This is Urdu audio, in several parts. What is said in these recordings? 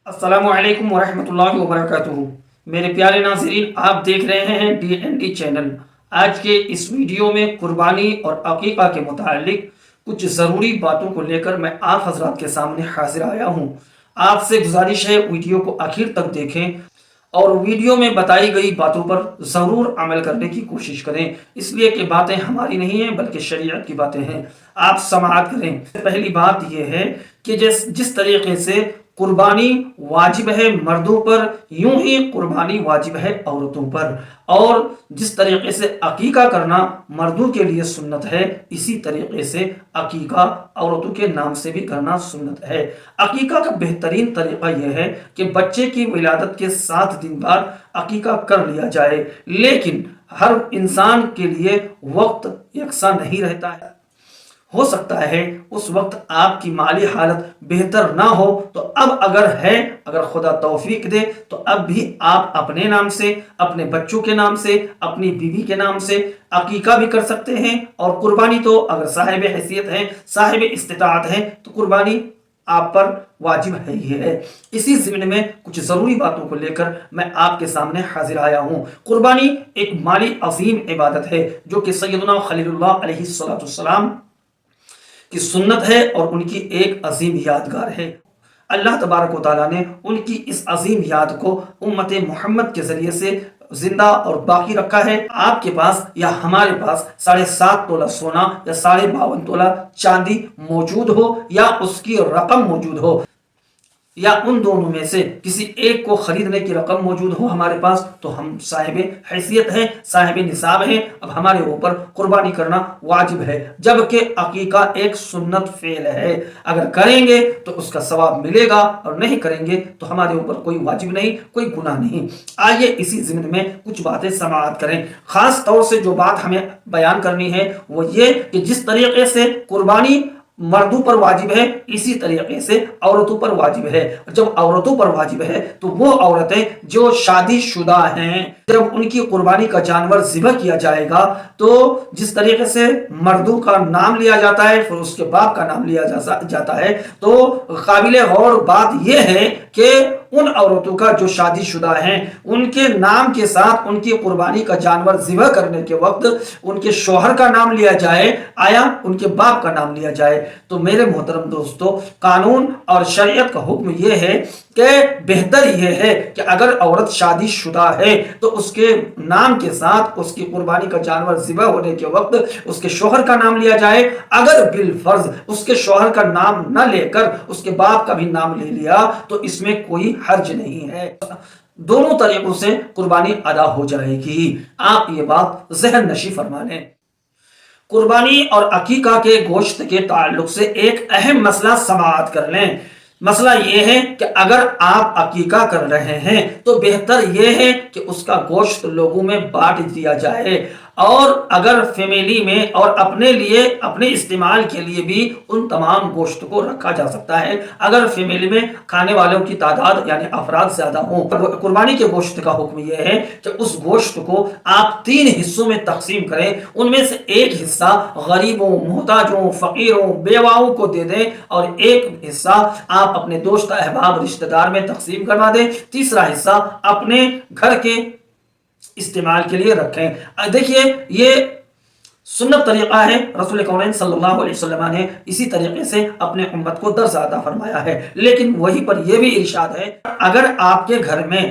السلام علیکم ورحمۃ اللہ وبرکاتہ۔ میرے پیارے ناظرین، آپ دیکھ رہے ہیں DND چینل۔ آج کے اس ویڈیو میں قربانی اور عقیقہ کے متعلق کچھ ضروری باتوں کو لے کر میں آپ حضرات کے سامنے حاضر آیا ہوں۔ آپ سے گزارش ہے ویڈیو کو آخر تک دیکھیں اور ویڈیو میں بتائی گئی باتوں پر ضرور عمل کرنے کی کوشش کریں، اس لیے کہ باتیں ہماری نہیں ہیں بلکہ شریعت کی باتیں ہیں۔ آپ سماعت کریں۔ پہلی بات یہ ہے کہ جس طریقے سے قربانی واجب ہے مردوں پر، یوں ہی قربانی واجب ہے عورتوں پر، اور جس طریقے سے عقیقہ کرنا مردوں کے لیے سنت ہے، اسی طریقے سے عقیقہ عورتوں کے نام سے بھی کرنا سنت ہے۔ عقیقہ کا بہترین طریقہ یہ ہے کہ بچے کی ولادت کے 7 دن بعد عقیقہ کر لیا جائے، لیکن ہر انسان کے لیے وقت یکساں نہیں رہتا ہے۔ ہو سکتا ہے اس وقت آپ کی مالی حالت بہتر نہ ہو، تو اب اگر خدا توفیق دے تو اب بھی آپ اپنے نام سے، اپنے بچوں کے نام سے، اپنی بیوی کے نام سے عقیقہ بھی کر سکتے ہیں، اور قربانی تو اگر صاحب حیثیت ہیں، صاحب استطاعت ہیں، تو قربانی آپ پر واجب ہے ہی ہے۔ اسی ضمن میں کچھ ضروری باتوں کو لے کر میں آپ کے سامنے حاضر آیا ہوں۔ قربانی ایک مالی عظیم عبادت ہے جو کہ سیدنا خلیل اللہ علیہ السلام کی سنت ہے اور ان کی ایک عظیم یادگار ہے۔ اللہ تبارک و تعالیٰ نے ان کی اس عظیم یاد کو امت محمد کے ذریعے سے زندہ اور باقی رکھا ہے۔ آپ کے پاس یا ہمارے پاس 7.5 تولہ سونا یا 52.5 تولہ چاندی موجود ہو، یا اس کی رقم موجود ہو، یا ان دونوں میں سے کسی ایک کو خریدنے کی رقم موجود ہو ہمارے پاس، تو ہم صاحب حیثیت ہیں، صاحب نصاب ہیں، اب ہمارے اوپر قربانی کرنا واجب ہے، جبکہ عقیقہ ایک سنت فعل ہے۔ اگر کریں گے تو اس کا ثواب ملے گا، اور نہیں کریں گے تو ہمارے اوپر کوئی واجب نہیں، کوئی گناہ نہیں۔ آئیے اسی ضمن میں کچھ باتیں سماعت کریں۔ خاص طور سے جو بات ہمیں بیان کرنی ہے وہ یہ کہ جس طریقے سے قربانی مردوں پر واجب ہے، اسی طریقے سے عورتوں پر واجب ہے۔ جب عورتوں پر واجب ہے تو وہ عورتیں جو شادی شدہ ہیں، جب ان کی قربانی کا جانور ذبح کیا جائے گا تو جس طریقے سے مردوں کا نام لیا جاتا ہے پھر اس کے باپ کا نام لیا جاتا ہے، تو قابل غور بات یہ ہے کہ ان عورتوں کا جو شادی شدہ ہیں، ان کے نام کے ساتھ ان کی قربانی کا جانور ذبح کرنے کے وقت ان کے شوہر کا نام لیا جائے، آیا ان کے باپ کا نام لیا جائے؟ تو میرے محترم دوستو، قانون اور شریعت کا حکم یہ ہے کہ بہتر یہ ہے کہ اگر عورت شادی شدہ ہے تو اس کے نام کے ساتھ اس کی قربانی کا جانور ذبح ہونے کے وقت اس کے شوہر کا نام لیا جائے۔ اگر بالفرض اس کے شوہر کا نام نہ لے کر اس کے باپ کا بھی نام لے لیا تو اس میں کوئی حرج نہیں ہے، دونوں طریقوں سے قربانی ادا ہو جائے گی۔ آپ یہ بات ذہن نشی فرما لیں۔ قربانی اور عقیقہ کے گوشت کے تعلق سے ایک اہم مسئلہ سماعت کر لیں۔ مسئلہ یہ ہے کہ اگر آپ عقیقہ کر رہے ہیں تو بہتر یہ ہے کہ اس کا گوشت لوگوں میں بانٹ دیا جائے، اور اگر فیملی میں اور اپنے لیے اپنے استعمال کے لیے بھی ان تمام گوشت کو رکھا جا سکتا ہے۔ اگر فیملی میں کھانے والوں کی تعداد یعنی افراد زیادہ ہوں، قربانی کے گوشت کا حکم یہ ہے کہ اس گوشت کو آپ 3 حصوں میں تقسیم کریں، ان میں سے ایک حصہ غریبوں، محتاجوں، فقیروں، بیواؤں کو دے دیں، اور ایک حصہ آپ اپنے دوست احباب رشتہ دار میں تقسیم کروا دیں، تیسرا حصہ اپنے گھر کے استعمال کے لیے رکھیں۔ دیکھیے یہ سنت طریقہ ہے، رسول کونین صلی اللہ علیہ وسلم نے اسی طریقے سے اپنے امت کو درس عطا فرمایا ہے، لیکن وہی پر یہ بھی ارشاد ہے اگر آپ کے گھر میں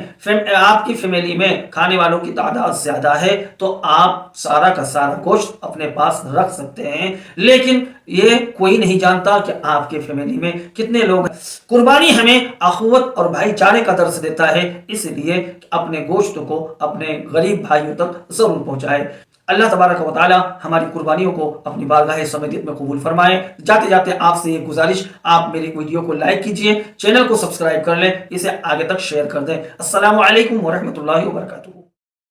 آپ کی فیملی میں کھانے والوں کی تعداد زیادہ ہے تو آپ سارا کا سارا گوشت اپنے پاس رکھ سکتے ہیں، لیکن یہ کوئی نہیں جانتا کہ آپ کے فیملی میں کتنے لوگ ہیں۔ قربانی ہمیں اخوت اور بھائی چارے کا درس دیتا ہے، اس لیے اپنے گوشت کو اپنے غریب بھائیوں تک ضرور پہنچائے۔ اللہ تبارک و تعالی ہماری قربانیوں کو اپنی بارگاہ سمجدیت میں قبول فرمائے۔ جاتے جاتے آپ سے یہ گزارش، آپ میری ویڈیو کو لائک کیجئے، چینل کو سبسکرائب کر لیں، اسے آگے تک شیئر کر دیں۔ السلام علیکم ورحمۃ اللہ وبرکاتہ۔